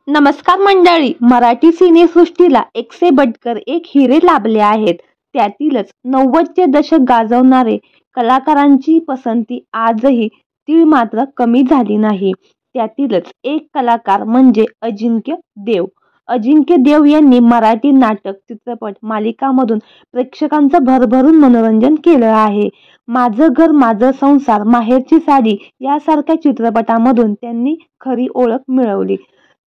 नमस्कार मंडळी, मराठी सिनेसृष्टीला एक से बढ़कर एक हिरे लाभले आहेत. त्यातीलच 90चे दशक गाजवणारे कलाकारांची पसंती आजही तीळ मात्र कमी झाली नाही. त्यातीलच एक कलाकार म्हणजे अजिंक्य देव. अजिंक्य देव यांनी मराठी नाटक, चित्रपट, मालिकांमधून प्रेक्षकांचं भरभरून मनोरंजन केलं आहे. माझं घर माझं संसार, माहेरची साडी यासारख्या चित्रपटांमधून त्यांनी खरी ओळख मिळवली.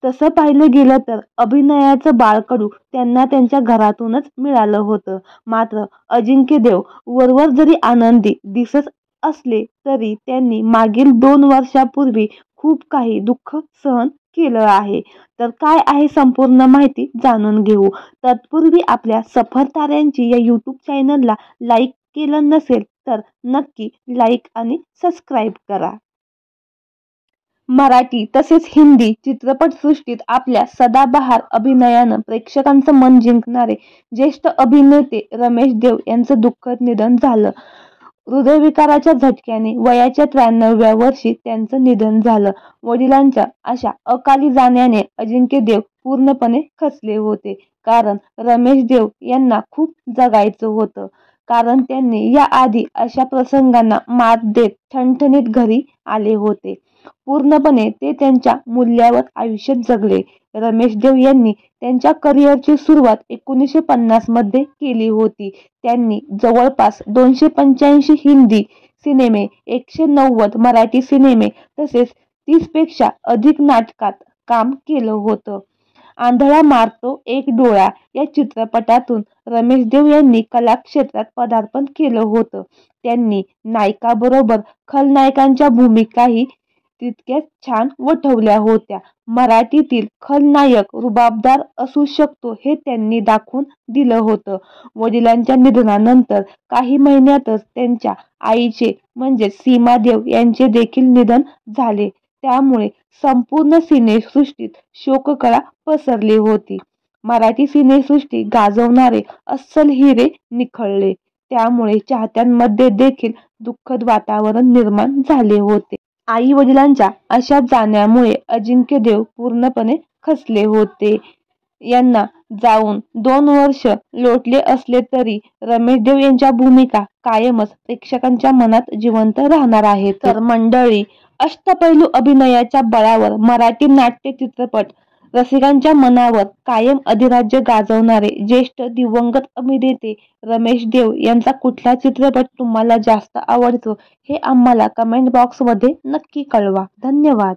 तसं पाहिलं गेलं तर अभिनयाचं बाळकडू त्यांना त्यांच्या घरातूनच मिळालं होतं. मात्र अजिंक्य देव वरवर जरी आनंदी दिसत असले तरी त्यांनी मागील 2 वर्षापूर्वी खूप काही दुःख सहन केलं आहे. तर काय आहे संपूर्ण माहिती जाणून घेऊ. तत्पूर्वी आपल्या सफर ताऱ्यांची या यूट्यूब चॅनलला लाईक केलं नसेल तर नक्की लाईक आणि सबस्क्राईब करा. मराठी तसेच हिंदी चित्रपटसृष्टीत आपल्या सदाबहार अभिनयानं प्रेक्षकांचं मन जिंकणारे ज्येष्ठ अभिनेते रमेश देव यांचं दुःखद निधन झालं. हृदयविकाराच्या झटक्याने वयाच्या 93व्या वर्षी त्यांचं निधन झालं. वडिलांच्या अशा अकाली जाण्याने अजिंक्य देव पूर्णपणे खचले होते. कारण रमेश देव यांना खूप जगायचं होतं. कारण त्यांनी याआधी अशा प्रसंगांना मात देत ठणठणीत घरी आले होते. पूर्णपणे ते त्यांच्या मूल्यावर आयुष्य जगले. रमेश देव यांनी त्यांच्या करिअरची सुरुवात 1950 मध्ये केली होती. त्यांनी जवळपास 285 हिंदी सिनेमे, 190 मराठी सिनेमे तसेच 30 पेक्षा अधिक नाटकात काम केलं होतं. आंधळा मारतो एक डोळा या चित्रपटातून रमेश देव यांनी कलाक्षेत्रात पदार्पण केलं होतं. त्यांनी नायकाबरोबर खलनायकांच्या भूमिकाही तितक्याच छान वठवल्या होत्या. मराठीतील खलनायक रुबाबदार असू शकतो हे त्यांनी दाखवून दिलं होतं. वडिलांच्या निधनानंतर काही महिन्यातच त्यांच्या आईचे म्हणजेच सीमा देव यांचे देखील निधन झाले. त्यामुळे संपूर्ण सिनेसृष्टीत शोककळा पसरली होती. मराठी सिनेसृष्टी गाजवणारे अस्सल हिरे निखळले. त्यामुळे चाहत्यांमध्ये देखील दुःखद वातावरण निर्माण झाले होते. आई वडिलांच्या अशा जाण्यामुळे अजिंक्य देव पूर्णपणे खचले होते. यांना जाऊन 2 वर्ष लोटले असले तरी रमेश देव यांच्या भूमिका कायमच प्रेक्षकांच्या मनात जिवंत राहणार आहेत. तर मंडळी, अष्टपैलू अभिनयाच्या बळावर मराठी नाट्य चित्रपट रसिकांच्या मनावर कायम अधिराज्य गाजवणारे ज्येष्ठ दिवंगत अभिनेते रमेश देव यांचा कुठला चित्रपट तुम्हाला जास्त आवडतो हे आम्हाला कमेंट बॉक्समध्ये नक्की कळवा. धन्यवाद.